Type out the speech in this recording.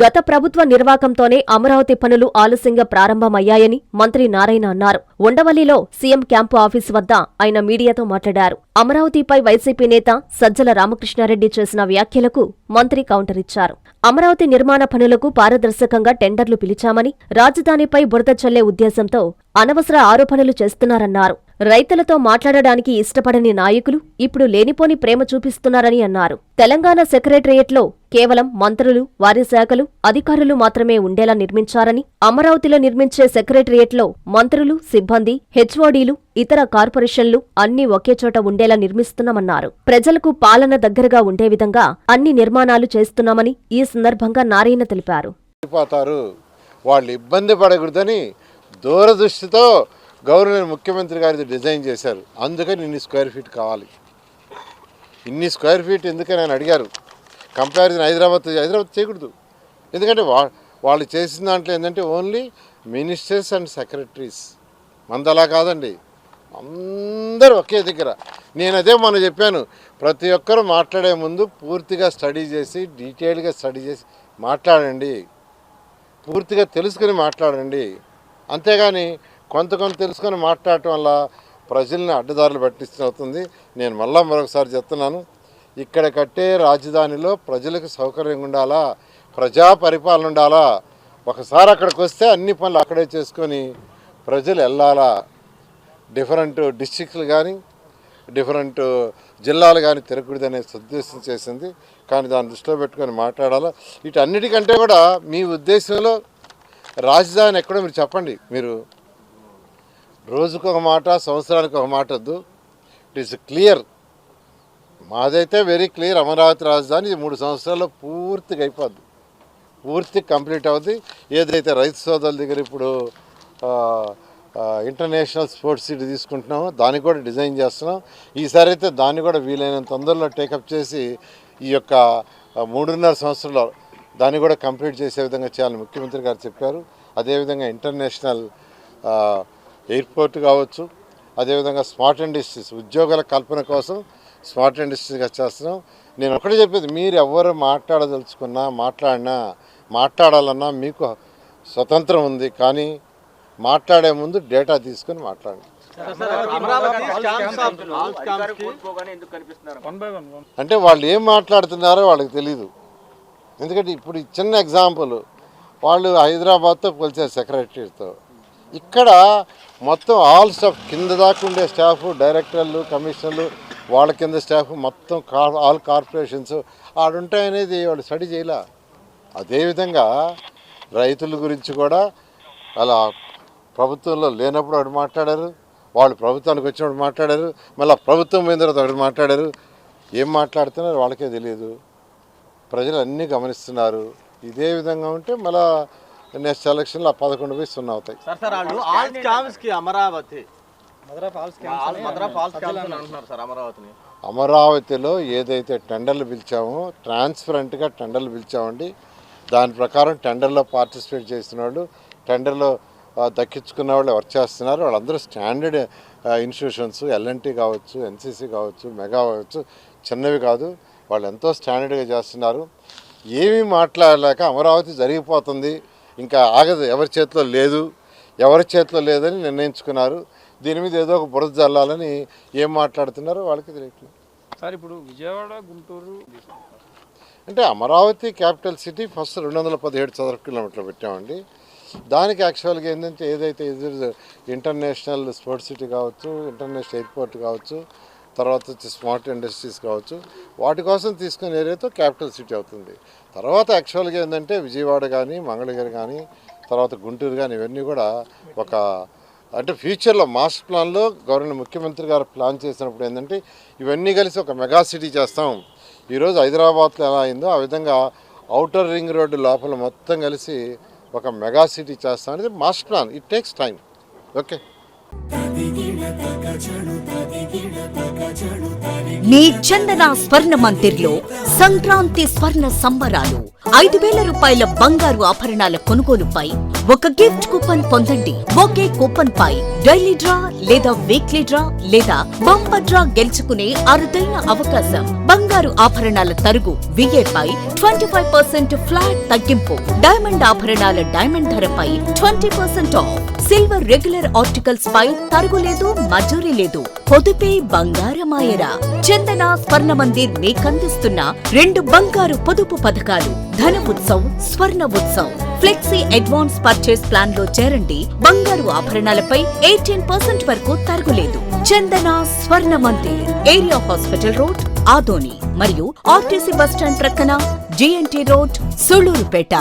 గత ప్రభుత్వ నిర్వాకంతోనే అమరావతి పనులు ఆలస్యంగా ప్రారంభమయ్యాయని మంత్రి నారాయణ అన్నారు. ఉండవల్లిలో సీఎం క్యాంపు ఆఫీసు వద్ద ఆయన మీడియాతో మాట్లాడారు. అమరావతిపై వైసీపీ నేత సజ్జల రామకృష్ణారెడ్డి చేసిన వ్యాఖ్యలకు మంత్రి కౌంటర్ ఇచ్చారు. అమరావతి నిర్మాణ పనులకు పారదర్శకంగా టెండర్లు పిలిచామని, రాజధానిపై బురద చల్లే ఉద్దేశంతో అనవసర ఆరోపణలు చేస్తున్నారన్నారు. రైతులతో మాట్లాడడానికి ఇష్టపడని నాయకులు ఇప్పుడు లేనిపోని ప్రేమ చూపిస్తున్నారని అన్నారు. తెలంగాణ సెక్రటరియట్లో కేవలం మంత్రులు, వారి శాఖలు, అధికారులు మాత్రమే ఉండేలా నిర్మించారని, అమరావతిలో నిర్మించే సెక్రటరియట్లో మంత్రులు, సిబ్బంది, హెచ్ఓడీలు, ఇతర కార్పొరేషన్లు అన్నీ ఒకే చోట ఉండేలా నిర్మిస్తున్నామన్నారు. ప్రజలకు పాలన దగ్గరగా ఉండే విధంగా అన్ని నిర్మాణాలు చేస్తున్నామని ఈ సందర్భంగా నారాయణ తెలిపారు. వాళ్ళు ఇబ్బంది పడకూడదని దూరదృష్టితో గవర్నర్ ముఖ్యమంత్రి గారి డిజైన్ చేశారు. అందుకని ఇన్ని స్క్వేర్ ఫీట్ కావాలి. ఇన్ని స్క్వేర్ ఫీట్ ఎందుకని ఆయన అడిగారు. కంపారిజన్ హైదరాబాద్ చేయకూడదు. ఎందుకంటే వాళ్ళు చేసిన దాంట్లో ఏంటంటే ఓన్లీ మినిస్టర్స్ అండ్ సెక్రటరీస్. మందలా కాదండి, అందరూ ఒకే దగ్గర. నేను అదే మొన్న చెప్పాను, ప్రతి ఒక్కరు మాట్లాడే ముందు పూర్తిగా స్టడీ చేసి, డీటెయిల్గా స్టడీ చేసి మాట్లాడండి, పూర్తిగా తెలుసుకుని మాట్లాడండి. అంతేగాని కొంత తెలుసుకొని మాట్లాడటం వల్ల ప్రజల్ని అడ్డదారులు పట్టిస్తుంది. నేను మరొకసారి చెప్తున్నాను, ఇక్కడ కట్టే రాజధానిలో ప్రజలకు సౌకర్యంగా ఉండాలా, ప్రజా పరిపాలన ఉండాలా. ఒకసారి అక్కడికి వస్తే అన్ని పనులు అక్కడే చేసుకొని ప్రజలు వెళ్ళాలా. డిఫరెంట్ డిస్ట్రిక్ట్లు కానీ డిఫరెంట్ జిల్లాలు కానీ తిరగకూడదనే ఉద్దేశం చేసింది. కానీ దాన్ని దృష్టిలో పెట్టుకొని మాట్లాడాలా. వీటన్నిటికంటే కూడా మీ ఉద్దేశంలో రాజధాని ఎక్కడో మీరు చెప్పండి. మీరు రోజుకు ఒక మాట, సంవత్సరానికి ఒక మాట వద్దు. It is clear. మాదైతే వెరీ క్లియర్. అమరావతి రాజధాని 3 సంవత్సరాల్లో పూర్తిగా అయిపోద్ది, పూర్తి కంప్లీట్ అవుద్ది. ఏదైతే రైతు సోదరుల దగ్గర ఇప్పుడు ఇంటర్నేషనల్ స్పోర్ట్స్ సిటీ తీసుకుంటున్నామో దాన్ని కూడా డిజైన్ చేస్తున్నాం. ఈసారి అయితే దాన్ని కూడా వీలైనంత తొందరలో టేకప్ చేసి ఈ యొక్క 3.5 సంవత్సరాల్లో దాన్ని కూడా కంప్లీట్ చేసే విధంగా చేయాలని ముఖ్యమంత్రి గారు చెప్పారు. అదేవిధంగా ఇంటర్నేషనల్ ఎయిర్పోర్ట్ కావచ్చు, అదేవిధంగా స్మార్ట్ ఇండస్ట్రీస్, ఉద్యోగాల కల్పన కోసం స్మార్ట్ ఇండస్ట్రీస్గా చేస్తున్నాం. నేను ఒకటే చెప్పేది, మీరు ఎవరు మాట్లాడదలుచుకున్నా మాట్లాడాలన్నా మీకు స్వతంత్రం ఉంది. కానీ మాట్లాడే ముందు డేటా తీసుకొని మాట్లాడండి. అంటే వాళ్ళు ఏం మాట్లాడుతున్నారో వాళ్ళకి తెలీదు. ఎందుకంటే ఇప్పుడు చిన్న ఎగ్జాంపుల్, వాళ్ళు హైదరాబాద్తో పోల్చారు సెక్రటరీతో. ఇక్కడ మొత్తం ఆల్ స్టాఫ్ కింద దాకా ఉండే స్టాఫ్, డైరెక్టర్లు, కమిషనర్లు, వాళ్ళ కింద స్టాఫ్ మొత్తం ఆల్ కార్పొరేషన్స్ ఆడుంటాయనేది వాళ్ళు స్టడీ చేయాల. అదేవిధంగా రైతుల గురించి కూడా అలా ప్రభుత్వంలో లేనప్పుడు ఒకటి మాట్లాడారు, వాళ్ళు ప్రభుత్వానికి వచ్చినప్పుడు మాట్లాడారు, మళ్ళీ ప్రభుత్వం పోయిన తర్వాత ఒకటి మాట్లాడారు. ఏం మాట్లాడుతున్నారు వాళ్ళకే తెలియదు. ప్రజలు అన్నీ గమనిస్తున్నారు. ఇదే విధంగా ఉంటే మళ్ళీ నెక్స్ట్ ఎలక్షన్లో 11-0 అవుతాయి. అమరావతిలో ఏదైతే టెండర్లు పిలిచామో ట్రాన్స్పరెంట్గా టెండర్లు పిలిచామండి. దాని ప్రకారం టెండర్లో పార్టిసిపేట్ చేస్తున్న వాళ్ళు, టెండర్లో దక్కించుకున్న వాళ్ళు వర్క్ చేస్తున్నారు. వాళ్ళందరూ స్టాండర్డ్ ఇన్స్టిట్యూషన్స్, ఎల్ఎన్టీ కావచ్చు, ఎన్సీసీ కావచ్చు, మెగా కావచ్చు, చిన్నవి కాదు, వాళ్ళు ఎంతో స్టాండర్డ్గా చేస్తున్నారు. ఏమీ మాట్లాడలేక అమరావతి జరిగిపోతుంది, ఇంకా ఆగదు, ఎవరి చేతిలో లేదని నిర్ణయించుకున్నారు. దీని మీద ఏదో ఒక బురద జల్లాలని ఏం మాట్లాడుతున్నారో వాళ్ళకి తెలియట్లేదు. సార్ ఇప్పుడు విజయవాడ, గుంటూరు అంటే అమరావతి క్యాపిటల్ సిటీ ఫస్ట్ 217 చదరపు కిలోమీటర్లు పెట్టామండి. దానికి యాక్చువల్గా ఏంటంటే ఏదైతే ఇంటర్నేషనల్ స్పోర్ట్స్ సిటీ కావచ్చు, ఇంటర్నేషనల్ ఎయిర్పోర్ట్ కావచ్చు, తర్వాత వచ్చి స్మార్ట్ ఇండస్ట్రీస్ కావచ్చు, వాటి కోసం తీసుకునే ఏరియాతో క్యాపిటల్ సిటీ అవుతుంది. తర్వాత యాక్చువల్గా ఏంటంటే విజయవాడ కానీ, మంగళగిరి కానీ, తర్వాత గుంటూరు కానీ, ఇవన్నీ కూడా ఒక అంటే ఫ్యూచర్లో మాస్టర్ ప్లాన్లో గవర్నర్ ముఖ్యమంత్రి గారు ప్లాన్ చేసినప్పుడు ఏంటంటే ఇవన్నీ కలిసి ఒక మెగా సిటీ చేస్తాం. ఈరోజు హైదరాబాద్లో ఎలా అయిందో ఆ విధంగా ఔటర్ రింగ్ రోడ్డు లోపల మొత్తం కలిసి ఒక మెగా సిటీ చేస్తాం అనేది master plan. It takes time. Okay. మీ చందన స్వర్ణ మందిర్లో సంక్రాంతి స్వర్ణ సంబరాలు. 5,000 రూపాయల బంగారు ఆభరణాల కొనుగోలుపై ఒక గిఫ్ట్ కూపన్ పొందండి. ఒకే కూపన్ పై డైలీ డ్రా లేదా వీక్లీ డ్రా లేదా బంపర్ డ్రా గెలుచుకునే అరుదైన అవకాశం. బంగారు ఆభరణాల తరుగు VA పై 25% ఫ్లాట్ తగ్గింపు. డైమండ్ ఆభరణాల డైమండ్ ధరపై 20% ఆఫ్. సిల్వర్ రెగ్యులర్ ఆర్టికల్స్ పై తరుగులేదు, మజూరీ లేదు. పొదుపే బంగారమాయరా. చందన స్వర్ణ మందిర్ మీకందిస్తున్న 2 బంగారు పొదుపు పథకాలు. ధన ఉత్సవ్, స్వర్ణ Utsav. Flexi advance purchase plan లో చేరండి. బంగారు ఆభరణాలపై 18% వరకు తరుగులేదు. చందన స్వర్ణ Mandir, area hospital road, Adoni మరియు ఆర్టీసీ బస్టాండ్ ప్రక్కన GNT రోడ్, సూళ్లూరుపేట.